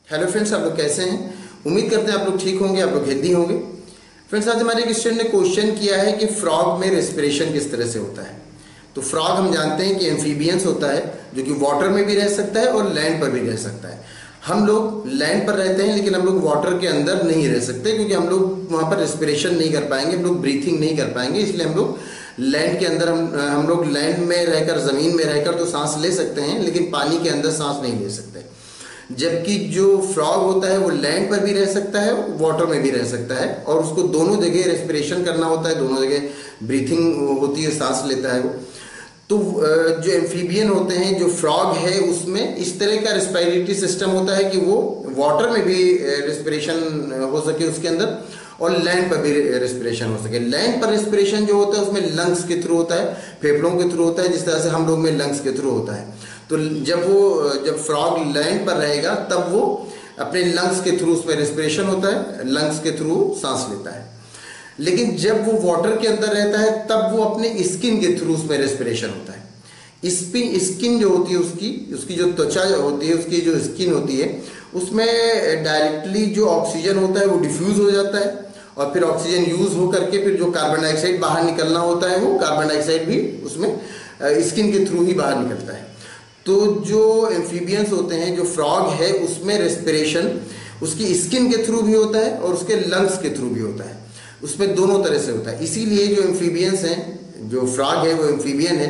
Hello friends, आप लोग कैसे हैं? उम्मीद करते हैं आप लोग ठीक होंगे, आप लोग हेल्दी होंगे। फ्रेंड्स, आज हमारे एक स्टूडेंट ने क्वेश्चन किया है कि फ्रॉग में रेस्पिरेशन किस तरह से होता है। तो फ्रॉग हम जानते हैं कि एम्फीबियंस होता है जो कि वाटर में भी रह सकता है और लैंड पर भी रह सकता है। हम लोग लैंड पर रहते हैं लेकिन हम लोग वाटर के अंदर नहीं रह सकते क्योंकि हम लोग वहाँ पर रेस्पिरेशन नहीं कर पाएंगे, हम लोग ब्रीथिंग नहीं कर पाएंगे। इसलिए हम लोग लैंड के अंदर हम लोग लैंड में रहकर, ज़मीन में रहकर तो सांस ले सकते हैं लेकिन पानी के अंदर सांस नहीं ले सकते। जबकि जो फ्रॉग होता है वो लैंड पर भी रह सकता है, वाटर में भी रह सकता है और उसको दोनों जगह रेस्पिरेशन करना होता है, दोनों जगह ब्रीथिंग होती है, सांस लेता है वो। तो जो एम्फीबियन होते हैं, जो फ्रॉग है, उसमें इस तरह का रेस्पिरेटरी सिस्टम होता है कि वो वाटर में भी रेस्पिरेशन हो सके उसके अंदर और लैंड पर भी रेस्पिरेशन हो सके। लैंड पर रेस्पिरेशन जो होता है उसमें लंग्स के थ्रू होता है, फेफड़ों के थ्रू होता है, जिस तरह से हम लोग में लंग्स के थ्रू होता है। तो जब फ्रॉग लैंड पर रहेगा तब वो अपने लंग्स के थ्रू उसमें रेस्पिरेशन होता है, लंग्स के थ्रू सांस लेता है। लेकिन जब वो वाटर के अंदर रहता है तब वो अपने स्किन के थ्रू उसमें रेस्पिरेशन होता है। स्किन जो होती है उसकी जो त्वचा होती है, उसकी जो स्किन होती है, उसमें डायरेक्टली जो ऑक्सीजन होता है वो डिफ्यूज हो जाता है और फिर ऑक्सीजन यूज हो करके फिर जो कार्बन डाइऑक्साइड बाहर निकलना होता है वो कार्बन डाइऑक्साइड भी उसमें स्किन के थ्रू ही बाहर निकलता है। तो जो एम्फीबियंस होते हैं, जो फ्रॉग है, उसमें रेस्पिरेशन उसकी स्किन के थ्रू भी होता है और उसके लंग्स के थ्रू भी होता है, उसमें दोनों तरह से होता है। इसीलिए जो एम्फीबियंस हैं, जो फ्रॉग है वो एम्फीबियन है,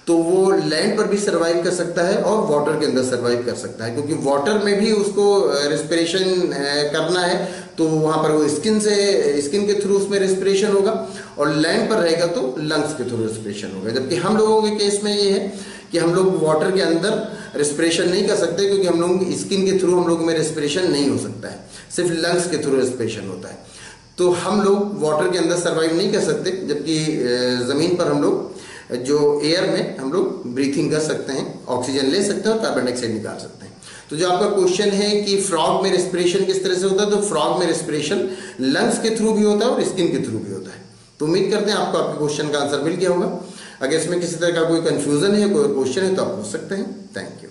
तो वो लैंड पर भी सर्वाइव कर सकता है और वाटर के अंदर सर्वाइव कर सकता है क्योंकि वाटर में भी उसको रेस्पिरेशन करना है तो वहाँ पर वो स्किन के थ्रू उसमें रेस्पिरेशन होगा और लैंड पर रहेगा तो लंग्स के थ्रू रेस्पिरेशन होगा। जबकि हम लोगों के केस में ये है कि हम लोग वाटर के अंदर रेस्पिरेशन नहीं कर सकते क्योंकि हम लोग स्किन के थ्रू हम लोग में रेस्पिरेशन नहीं हो सकता है, सिर्फ लंग्स के थ्रू रेस्पिरेशन होता है। तो हम लोग वाटर के अंदर सर्वाइव नहीं कर सकते, जबकि ज़मीन पर हम लोग जो एयर में हम लोग ब्रीथिंग कर सकते हैं, ऑक्सीजन ले सकते हैं और कार्बन डाइऑक्साइड निकाल सकते हैं। तो जो आपका क्वेश्चन है कि फ्रॉग में रेस्पिरेशन किस तरह से होता है, तो फ्रॉग में रेस्पिरेशन लंग्स के थ्रू भी होता है और स्किन के थ्रू भी होता है। तो उम्मीद करते हैं आपको आपके क्वेश्चन का आंसर मिल गया होगा। अगर इसमें किसी तरह का कोई कंफ्यूजन है, कोई क्वेश्चन है तो आप पूछ सकते हैं। Thank you.